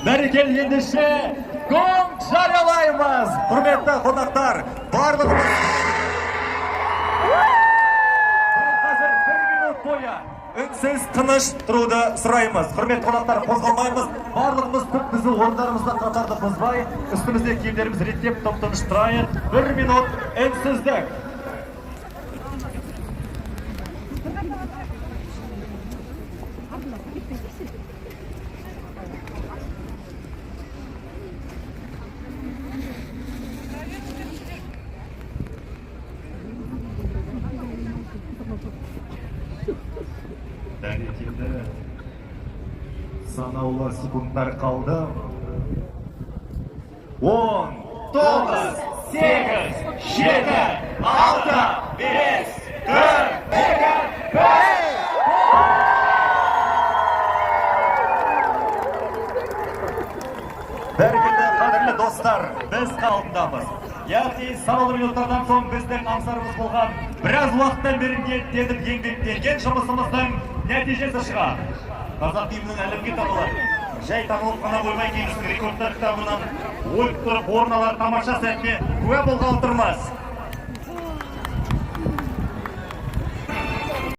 Бәрекелді ендеше гонг жариялаймыз. Құрметті қонақтар, барлығымыз қазір 1 минут бойы үнсіз тыныш тұруды сұраймыз. Құрметті қонақтар, қозғалмаймыз. Барлығымыз түп-түзу орындарымызда қатарды бұзбай, үстімізде киімдеріміз реттеп топ-тыныш тұрайық. 1 минут үнсіздік. Дәрежелі санаулы секундтар қалды. 10, 9, 8, 7, 6, 5, 4, 3, 2, 1. Бәрекелді қадірлі достар, біз қалдындамыз. Яғни санаулы минуттардан соң біздің аңсарымыз болған біраз уақыттан бері ниеттеніп еңбектенген жұмысымыздың нәтижесі шығады. Қазақ фильмінің әлемге танылып, жай танылып қана қоймай Гиннестің рекордтар кітабынан ойып тұрып орын алар тамаша сәтіне куә болғалы тұрмыз.